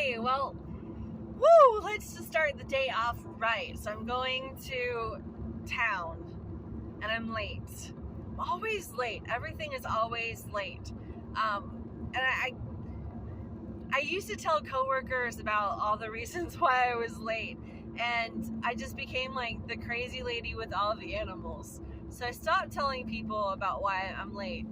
Okay, well, woo, let's just start the day off right. So I'm going to town and I'm late. I'm always late. Everything is always late. And I used to tell coworkers about all the reasons why I was late, and I just became like the crazy lady with all the animals. So I stopped telling people about why I'm late.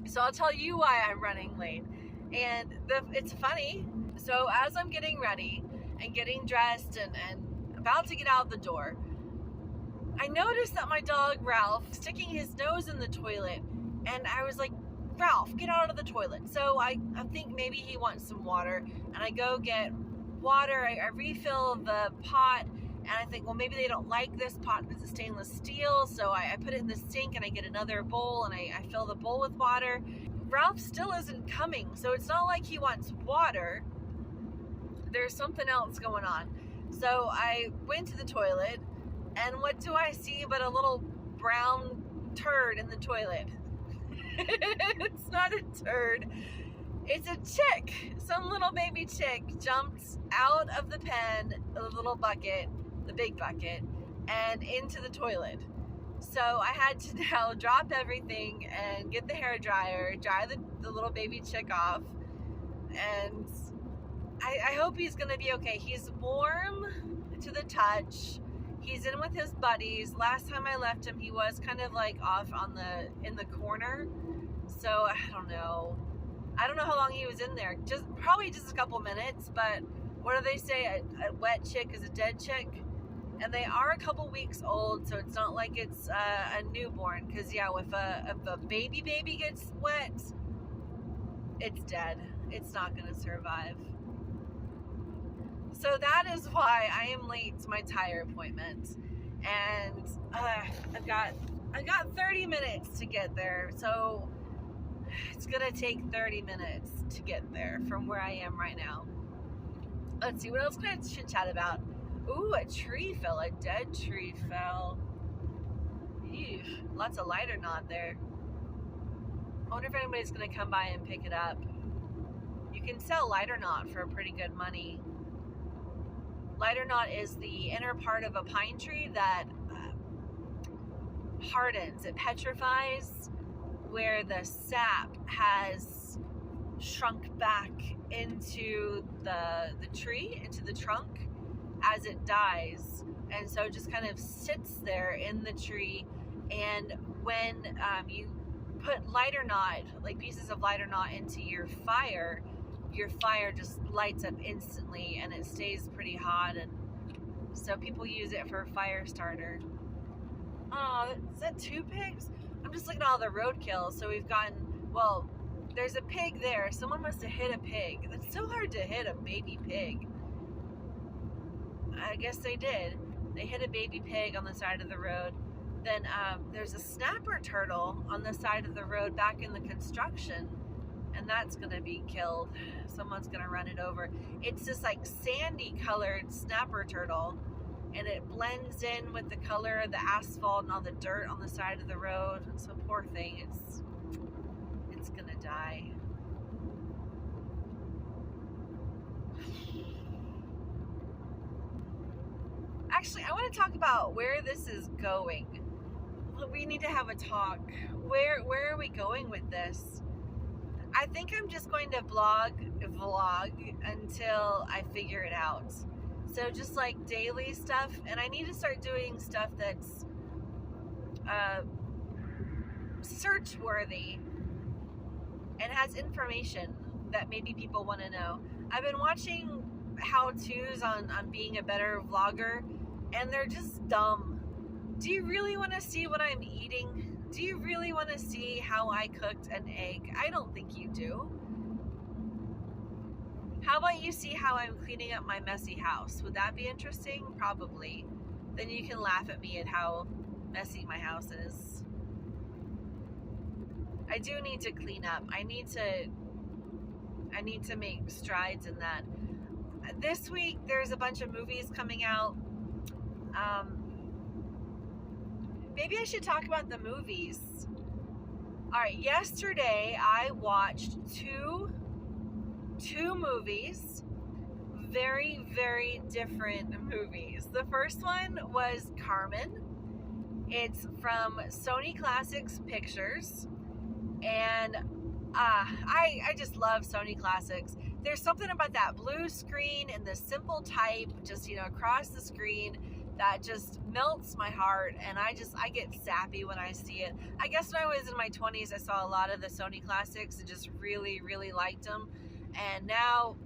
So I'll tell you why I'm running late. And it's funny. So as I'm getting ready and getting dressed and about to get out the door, I noticed that my dog Ralph is sticking his nose in the toilet, and I was like, Ralph, get out of the toilet. So I think maybe he wants some water, and I go get water. I refill the pot, and I think, well, maybe they don't like this pot because it's stainless steel. So I put it in the sink, and I get another bowl, and I fill the bowl with water. Ralph still isn't coming, so it's not like he wants water. There's something else going on. So I went to the toilet, and what do I see but a little brown turd in the toilet? It's not a turd. It's a chick. Some little baby chick jumped out of the pen, the little bucket, the big bucket, and into the toilet. So I had to now drop everything and get the hair dryer, dry the little baby chick off, and I hope he's going to be okay. He's warm to the touch. He's in with his buddies. Last time I left him, he was kind of like off in the corner. So I don't know how long he was in there. Probably just a couple minutes. But what do they say? A wet chick is a dead chick. And they are a couple weeks old, so it's not like it's a newborn. Because yeah, if a baby gets wet, it's dead. It's not going to survive. So that is why I am late to my tire appointment, and I've got 30 minutes to get there. So it's gonna take 30 minutes to get there from where I am right now. Let's see, what else can I chit chat about? Ooh, a dead tree fell. Ew, lots of lighter knot there. I wonder if anybody's gonna come by and pick it up. You can sell lighter knot for pretty good money. Lighter knot is the inner part of a pine tree that hardens. It petrifies, where the sap has shrunk back into the tree, into the trunk, as it dies. And so it just kind of sits there in the tree. And when you put lighter knot, like pieces of lighter knot, into your fire just lights up instantly, and it stays pretty hot, and so people use it for a fire starter. Oh, is that 2 pigs? I'm just looking at all the roadkill. So we've gotten, well, there's a pig there. Someone must have hit a pig. It's so hard to hit a baby pig. I guess they did. They hit a baby pig on the side of the road. Then there's a snapper turtle on the side of the road back in the construction. And that's going to be killed. Someone's going to run it over. It's this like sandy colored snapper turtle, and it blends in with the color of the asphalt and all the dirt on the side of the road. And so poor thing, it's going to die. Actually, I want to talk about where this is going. We need to have a talk. Where are we going with this? I think I'm just going to vlog until I figure it out. So just like daily stuff, and I need to start doing stuff that's search worthy and has information that maybe people want to know. I've been watching how-tos on being a better vlogger, and they're just dumb. Do you really want to see what I'm eating? Do you really want to see how I cooked an egg? I don't think you do. How about you see how I'm cleaning up my messy house? Would that be interesting? Probably. Then you can laugh at me at how messy my house is. I do need to clean up. I need to make strides in that. This week there's a bunch of movies coming out. Maybe I should talk about the movies. All right, yesterday I watched two movies. very, very different movies. The first one was Carmen. It's from Sony Classics Pictures, and I just love Sony Classics. There's something about that blue screen and the simple type, just across the screen, that just melts my heart, and I get sappy when I see it. I guess when I was in my 20s, I saw a lot of the Sony Classics and just really, really liked them, and now,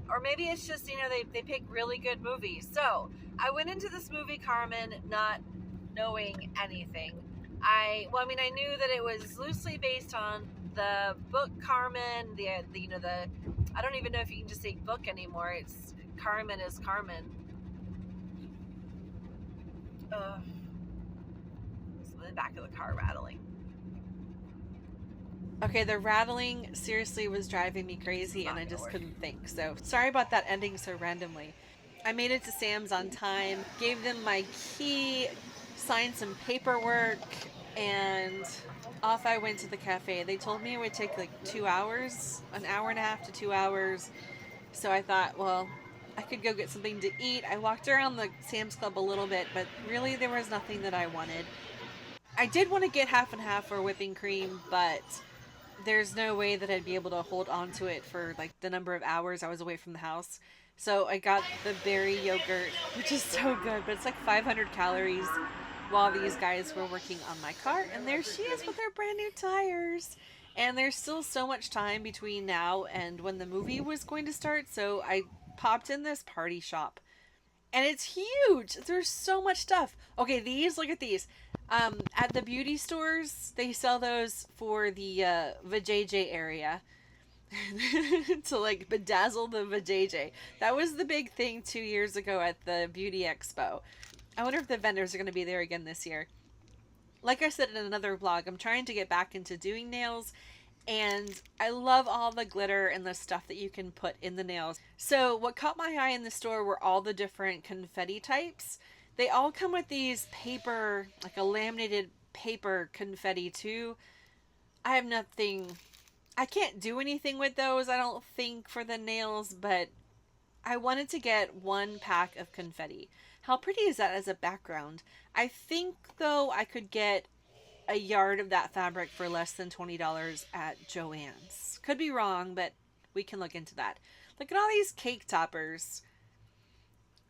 or maybe it's just they pick really good movies. So I went into this movie Carmen not knowing anything. I knew that it was loosely based on the book Carmen. The I don't even know if you can just say book anymore. It's Carmen is Carmen. It's in the back of the car rattling. Okay, the rattling seriously was driving me crazy, and I just couldn't think. So sorry about that ending so randomly. I made it to Sam's on time, gave them my key, signed some paperwork, and off I went to the cafe. They told me it would take like 2 hours, an hour and a half to 2 hours. So I thought, well, I could go get something to eat. I walked around the Sam's Club a little bit, but really there was nothing that I wanted. I did want to get half and half for whipping cream, but there's no way that I'd be able to hold on to it for like the number of hours I was away from the house. So I got the berry yogurt, which is so good, but it's like 500 calories, while these guys were working on my car. And there she is with her brand new tires. And there's still so much time between now and when the movie was going to start, so I popped in this party shop. And it's huge. There's so much stuff. Okay, look at these. At the beauty stores, they sell those for the vajayjay area. To like bedazzle the vajayjay. That was the big thing 2 years ago at the Beauty Expo. I wonder if the vendors are going to be there again this year. Like I said in another vlog, I'm trying to get back into doing nails, and I love all the glitter and the stuff that you can put in the nails. So what caught my eye in the store were all the different confetti types. They all come with these paper, like a laminated paper confetti too. I have nothing, I can't do anything with those, I don't think, for the nails, but I wanted to get 1 pack of confetti. How pretty is that as a background? I think, though, I could get a yard of that fabric for less than $20 at Joann's. Could be wrong, but we can look into that. Look at all these cake toppers.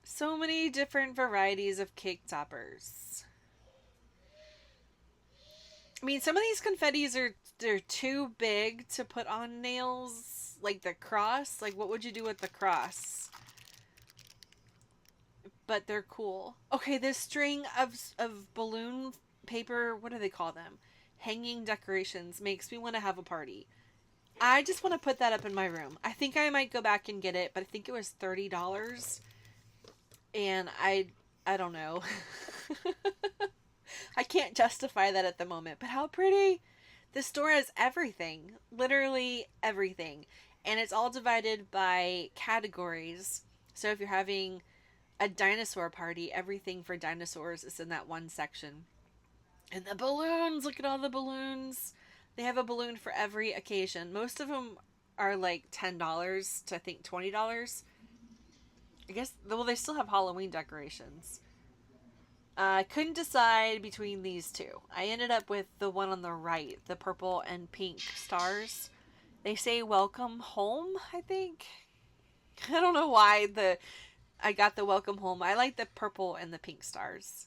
So many different varieties of cake toppers. I mean, some of these confettis they're too big to put on nails. Like the cross. Like, what would you do with the cross? But they're cool. Okay, this string of balloon paper, what do they call them? Hanging decorations makes me want to have a party. I just want to put that up in my room. I think I might go back and get it, but I think it was $30. And I don't know. I can't justify that at the moment, but how pretty. The store has everything. Literally everything. And it's all divided by categories. So if you're having a dinosaur party, everything for dinosaurs is in that one section. And the balloons, look at all the balloons. They have a balloon for every occasion. Most of them are like $10 to I think $20. I guess, well, they still have Halloween decorations. I couldn't decide between these two. I ended up with the one on the right, the purple and pink stars. They say welcome home, I think. I don't know why I got the welcome home. I like the purple and the pink stars.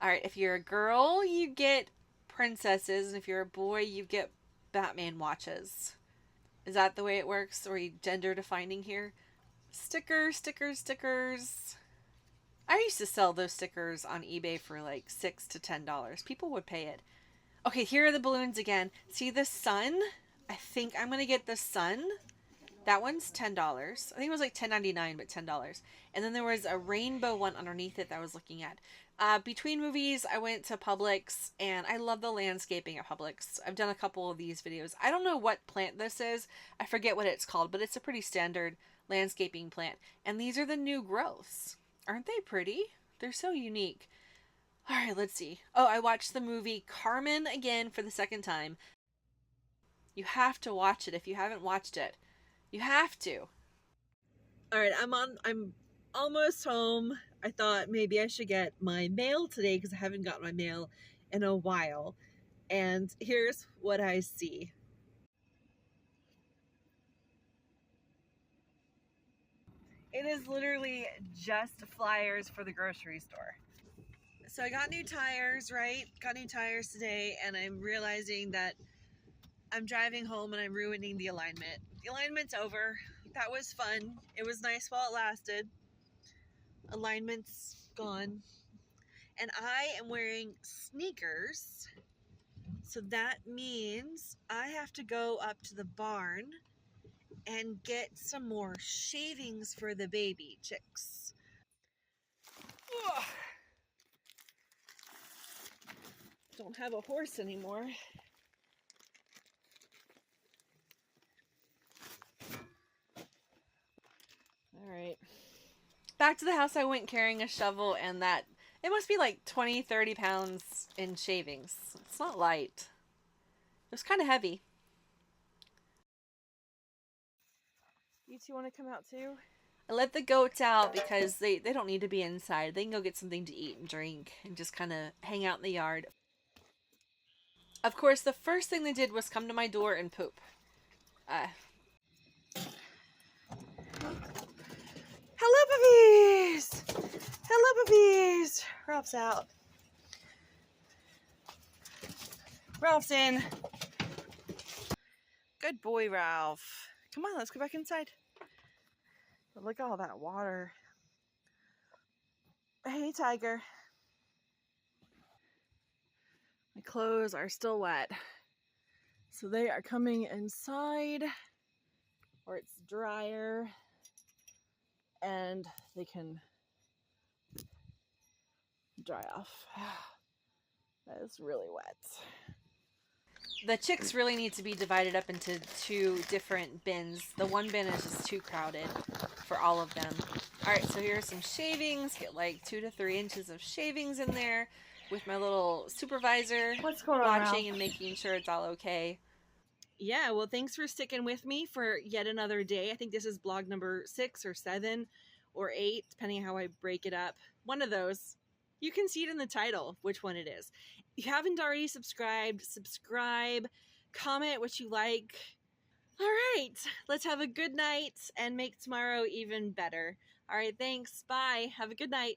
Alright, if you're a girl, you get princesses, and if you're a boy, you get Batman watches. Is that the way it works? Or are you gender defining here? Stickers, stickers, stickers. I used to sell those stickers on eBay for like $6 to $10. People would pay it. Okay, here are the balloons again. See the sun? I think I'm going to get the sun. That one's $10. I think it was like $10.99, but $10. And then there was a rainbow one underneath it that I was looking at. Between movies, I went to Publix, and I love the landscaping at Publix. I've done a couple of these videos. I don't know what plant this is. I forget what it's called, but it's a pretty standard landscaping plant. And these are the new growths. Aren't they pretty? They're so unique. All right, let's see. Oh, I watched the movie Carmen again for the second time. You have to watch it if you haven't watched it. You have to. All right, I'm almost home. I thought maybe I should get my mail today because I haven't got my mail in a while. And here's what I see. It is literally just flyers for the grocery store. So I got new tires, right? Got new tires today, and I'm realizing that I'm driving home and I'm ruining the alignment. The alignment's over. That was fun. It was nice while it lasted. Alignment's gone. And I am wearing sneakers. So that means I have to go up to the barn and get some more shavings for the baby chicks. Ugh. Don't have a horse anymore. All right. Back to the house I went carrying a shovel, and that it must be like 20-30 pounds in shavings. It's not light. It was kind of heavy. You two want to come out too? I let the goats out because they don't need to be inside. They can go get something to eat and drink and just kind of hang out in the yard. Of course, the first thing they did was come to my door and poop. Hello, puppies! Hello, puppies! Ralph's out. Ralph's in. Good boy, Ralph. Come on, let's go back inside. Look at all that water. Hey, Tiger. My clothes are still wet. So they are coming inside where it's drier and they can dry off. That is really wet. The chicks really need to be divided up into two different bins. The one bin is just too crowded for all of them. Alright, so here's some shavings. Get like 2 to 3 inches of shavings in there with my little supervisor. What's going on, watching and making sure it's all okay. Yeah, well, thanks for sticking with me for yet another day. I think this is blog number 6 or 7 or 8, depending on how I break it up. One of those. You can see it in the title, which one it is. If you haven't already subscribed, subscribe, comment what you like. All right, let's have a good night and make tomorrow even better. All right, thanks. Bye. Have a good night.